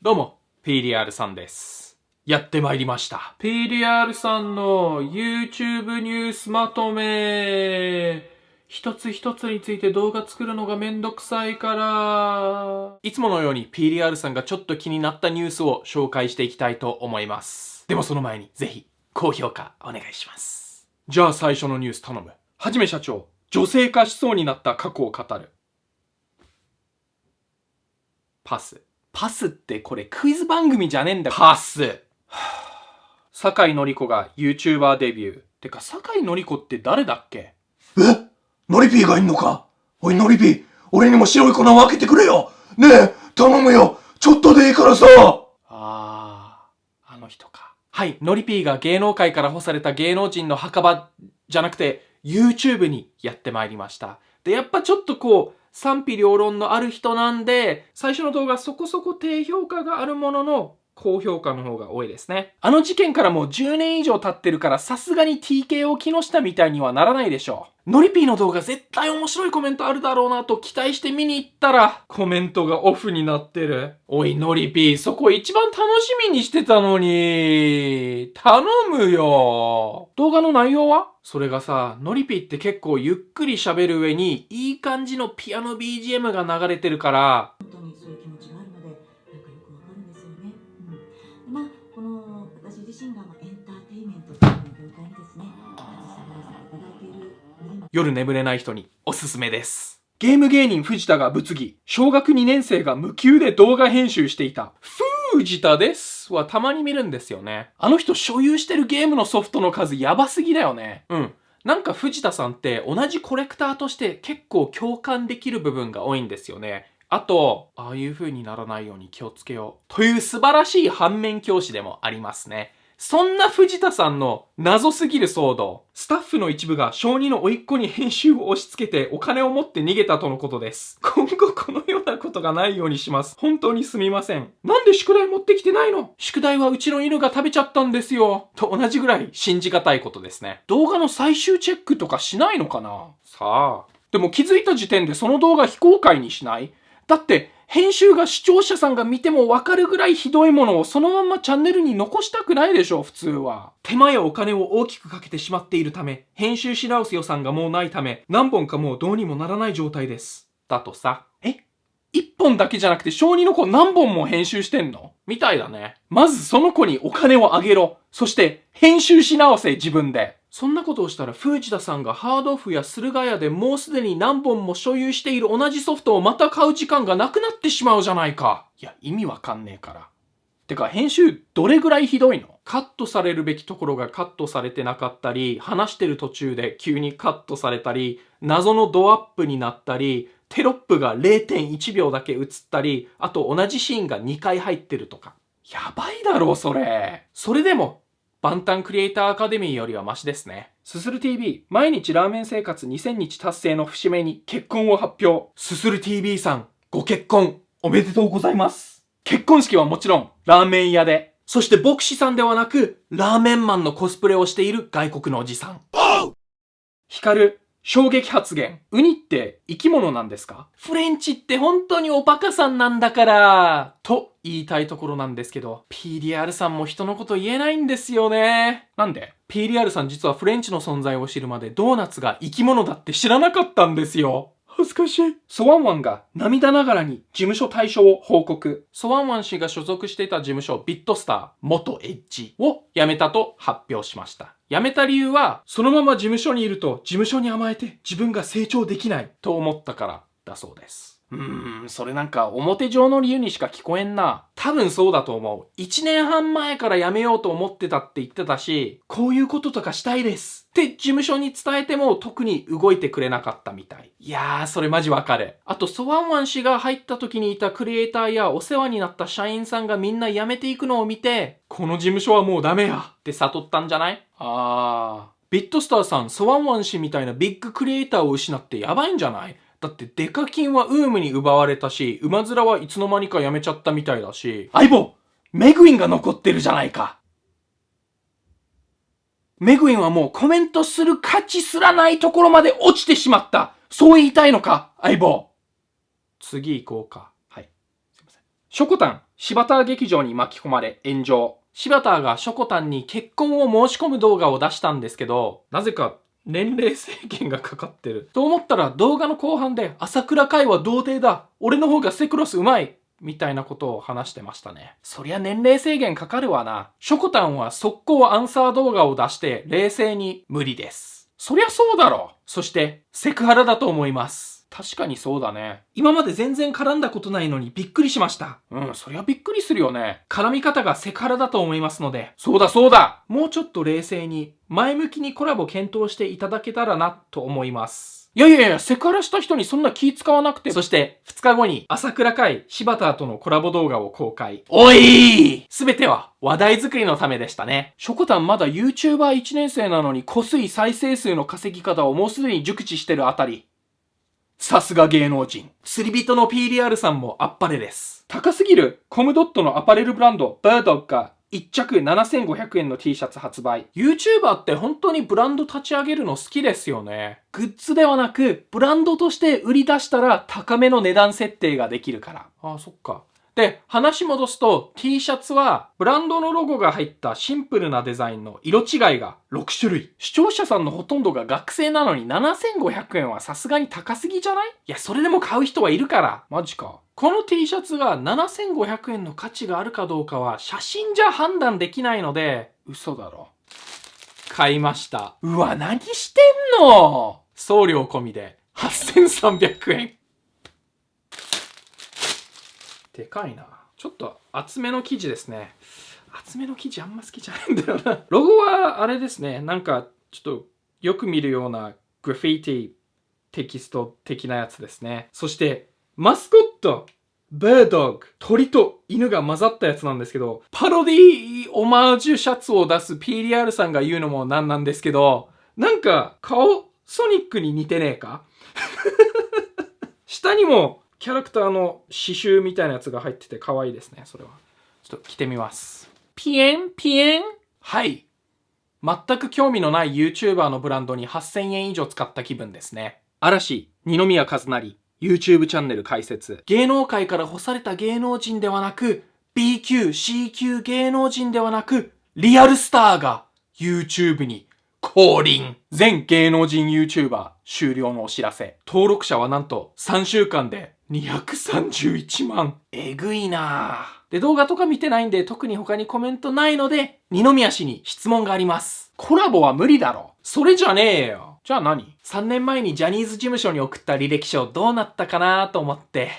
どうも、PDR さんです。やってまいりました。PDR さんの YouTube ニュースまとめ。一つ一つについて動画作るのがめんどくさいから。いつものように PDR さんがちょっと気になったニュースを紹介していきたいと思います。でもその前にぜひ高評価お願いします。じゃあ最初のニュース頼む。はじめ社長、女性化しそうになった過去を語る。パス。パスってこれクイズ番組じゃねえんだ。パス。酒井のり子が YouTuber デビュー。てか酒井のり子って誰だっけ？ノリピーがいんのか？おいノリピー、俺にも白い粉を分けてくれよ。ねえ、頼むよ。ちょっとでいいからさ。あの人か。はい、のりぴーが芸能界から干された芸能人の墓場じゃなくて YouTube にやってまいりました。で、やっぱちょっと賛否両論のある人なんで、最初の動画そこそこ低評価があるものの、高評価の方が多いですね。あの事件からもう10年以上経ってるから、さすがに TKO 木下みたいにはならないでしょう。のりぴーの動画絶対面白いコメントあるだろうなと期待して見に行ったら、コメントがオフになってる。おいのりぴー、そこ一番楽しみにしてたのに。頼むよ。動画の内容は？それがさ、のりぴーって結構ゆっくり喋る上に、いい感じのピアノ BGM が流れてるから、本当にそういう気持ちがあるので、なんかよくわかるんですよね。この私自身がエンターテインメントという業界にですね、携わらせていただいている夜眠れない人におすすめです。ゲーム芸人藤田が物議。小学2年生が無給で動画編集していた。藤田ですはたまに見るんですよね。あの人所有してるゲームのソフトの数やばすぎだよね。なんか藤田さんって同じコレクターとして結構共感できる部分が多いんですよね。あと、ああいう風にならないように気をつけよう。という素晴らしい反面教師でもありますね。そんな藤田さんの謎すぎる騒動。スタッフの一部が小2の甥っ子に編集を押し付けてお金を持って逃げたとのことです。今後このようなことがないようにします。本当にすみません。なんで宿題持ってきてないの？宿題はうちの犬が食べちゃったんですよ。と同じぐらい信じがたいことですね。動画の最終チェックとかしないのかな？さあ。でも気づいた時点でその動画非公開にしない？だって、編集が視聴者さんが見てもわかるぐらいひどいものをそのままチャンネルに残したくないでしょ、普通は。手間やお金を大きくかけてしまっているため、編集し直す予算がもうないため、何本かもうどうにもならない状態です。だとさ、一本だけじゃなくて小児の子何本も編集してんの？みたいだね。まずその子にお金をあげろ。そして編集し直せ、自分で。そんなことをしたら藤田さんがハードオフや駿河屋でもうすでに何本も所有している同じソフトをまた買う時間がなくなってしまうじゃないか。いや、意味わかんねえから。てか編集どれぐらいひどいの？カットされるべきところがカットされてなかったり、話してる途中で急にカットされたり、謎のドアップになったり、テロップが 0.1 秒だけ映ったり、あと同じシーンが2回入ってるとか。やばいだろそれ。それでも、バンタンクリエイターアカデミーよりはマシですね。すする TV、毎日ラーメン生活2000日達成の節目に結婚を発表。すする TV さん、ご結婚おめでとうございます。結婚式はもちろん、ラーメン屋で。そして牧師さんではなく、ラーメンマンのコスプレをしている外国のおじさん。ヒカル、衝撃発言。ウニって生き物なんですか？フレンチって本当におバカさんなんだから。と言いたいところなんですけど、PDR さんも人のこと言えないんですよね。なんで？ PDR さん実はフレンチの存在を知るまでドーナツが生き物だって知らなかったんですよ。恥ずかしい。ソワンワンが涙ながらに事務所退所を報告。ソワンワン氏が所属していた事務所ビットスター元エッジを辞めたと発表しました。辞めた理由は、そのまま事務所にいると事務所に甘えて自分が成長できないと思ったからだそうです。それなんか表上の理由にしか聞こえんな。多分そうだと思う。1年半前から辞めようと思ってたって言ってたし、こういうこととかしたいですって事務所に伝えても特に動いてくれなかったみたい。いやー、それマジわかる。あと、ソワンワン氏が入った時にいたクリエイターやお世話になった社員さんがみんな辞めていくのを見て、この事務所はもうダメやって悟ったんじゃない？ビットスターさん、ソワンワン氏みたいなビッグクリエイターを失ってやばいんじゃない？だってデカキンはウームに奪われたし、馬面はいつの間にか辞めちゃったみたいだし、相棒メグウィンが残ってるじゃないか。メグウィンはもうコメントする価値すらないところまで落ちてしまった。そう言いたいのか、相棒。次行こうか。はい。すいません。ショコタン、柴田劇場に巻き込まれ炎上。柴田がショコタンに結婚を申し込む動画を出したんですけど、なぜか年齢制限がかかってる。と思ったら動画の後半で朝倉海は童貞だ。俺の方がセクロスうまい。みたいなことを話してましたね。そりゃ年齢制限かかるわな。ショコタンは速攻アンサー動画を出して冷静に無理です。そりゃそうだろ。そしてセクハラだと思います。確かにそうだね。今まで全然絡んだことないのにびっくりしました。そりゃびっくりするよね。絡み方がセクハラだと思いますので。そうだそうだ。もうちょっと冷静に、前向きにコラボ検討していただけたらなと思います。いや、セクハラした人にそんな気使わなくて。そして、2日後に朝倉海、柴田とのコラボ動画を公開。おい！すべては話題作りのためでしたね。ショコタンまだ YouTuber 1年生なのに濃い再生数の稼ぎ方をもうすでに熟知してるあたり。さすが芸能人。釣り人の PDR さんもあっぱれです。高すぎるコムドットのアパレルブランド、バードッグが1着7500円の T シャツ発売。YouTuber って本当にブランド立ち上げるの好きですよね。グッズではなく、ブランドとして売り出したら高めの値段設定ができるから。あ、そっか。で、話戻すと T シャツはブランドのロゴが入ったシンプルなデザインの色違いが6種類。視聴者さんのほとんどが学生なのに7500円はさすがに高すぎじゃない？いや、それでも買う人はいるから。マジか。この T シャツが7500円の価値があるかどうかは写真じゃ判断できないので、嘘だろ。買いました。うわ、何してんの？送料込みで8300円。でかいな。ちょっと厚めの生地ですね。厚めの生地あんま好きじゃないんだよな。ロゴはあれですね。なんかちょっとよく見るようなグラフィティテキスト的なやつですね。そしてマスコット、バードッグ、鳥と犬が混ざったやつなんですけど、パロディオマージュシャツを出す PDR さんが言うのもなんなんですけど、なんか顔ソニックに似てねえか？下にもキャラクターの刺繍みたいなやつが入ってて可愛いですね、それは。ちょっと着てみます。ピエンピエン？はい。全く興味のない YouTuber のブランドに8000円以上使った気分ですね。嵐、二宮和也、YouTube チャンネル開設。芸能界から干された芸能人ではなく、B 級、C 級芸能人ではなく、リアルスターが YouTube に降臨。全芸能人 YouTuber 終了のお知らせ。登録者はなんと3週間で231万。えぐいなぁ。で、動画とか見てないんで特に他にコメントないので、二宮氏に質問があります。コラボは無理だろ。それじゃねえよ。じゃあ何？ 3 年前にジャニーズ事務所に送った履歴書どうなったかなと思って。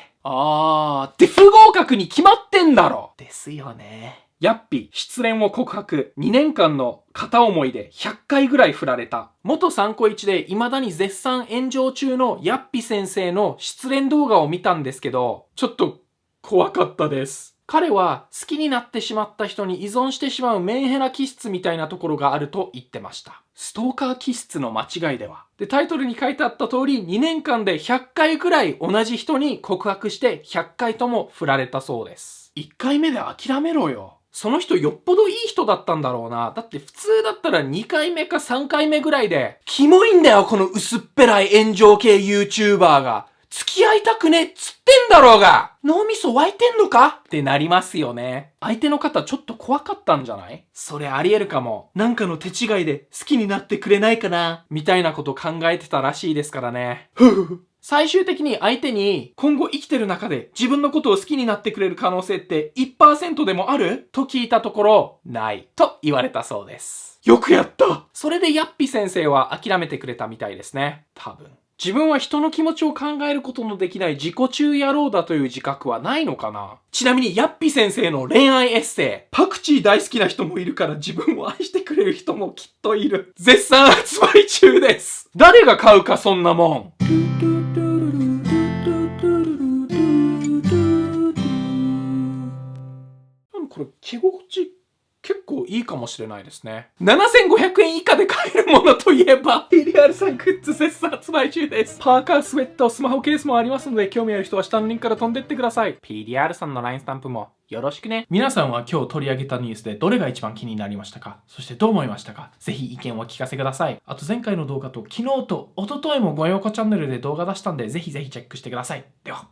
で不合格に決まってんだろ。ですよね。ヤッピ、失恋を告白。2年間の片思いで100回ぐらい振られた。元参考1で未だに絶賛炎上中のヤッピ先生の失恋動画を見たんですけど、ちょっと怖かったです。彼は好きになってしまった人に依存してしまうメンヘラ気質みたいなところがあると言ってました。ストーカー気質の間違いでは。で、タイトルに書いてあった通り2年間で100回くらい同じ人に告白して100回とも振られたそうです。1回目で諦めろよ。その人よっぽどいい人だったんだろうな。だって普通だったら2回目か3回目ぐらいで、キモいんだよこの薄っぺらい炎上系 YouTuber が。付き合いたくねっつってんだろうが！脳みそ湧いてんのかってなりますよね。相手の方ちょっと怖かったんじゃない？それありえるかも。なんかの手違いで好きになってくれないかなみたいなこと考えてたらしいですからね。最終的に相手に今後生きてる中で自分のことを好きになってくれる可能性って 1% でもある？と聞いたところ、ないと言われたそうです。よくやった！それでヤッピ先生は諦めてくれたみたいですね。多分。自分は人の気持ちを考えることのできない自己中野郎だという自覚はないのかな？ちなみにヤッピ先生の恋愛エッセイ、パクチー大好きな人もいるから自分を愛してくれる人もきっといる。絶賛発売中です。誰が買うかそんなもん。これ着心地結構いいかもしれないですね。7500円以下で買えるものといえば PDR さんグッズ絶賛発売中です。パーカー、スウェット、スマホケースもありますので、興味ある人は下のリンクから飛んでってください。 PDR さんの LINE スタンプもよろしくね。皆さんは今日取り上げたニュースでどれが一番気になりましたか？そしてどう思いましたか？ぜひ意見をお聞かせください。あと前回の動画と昨日と一昨日もごようこチャンネルで動画出したんで、ぜひぜひチェックしてください。では。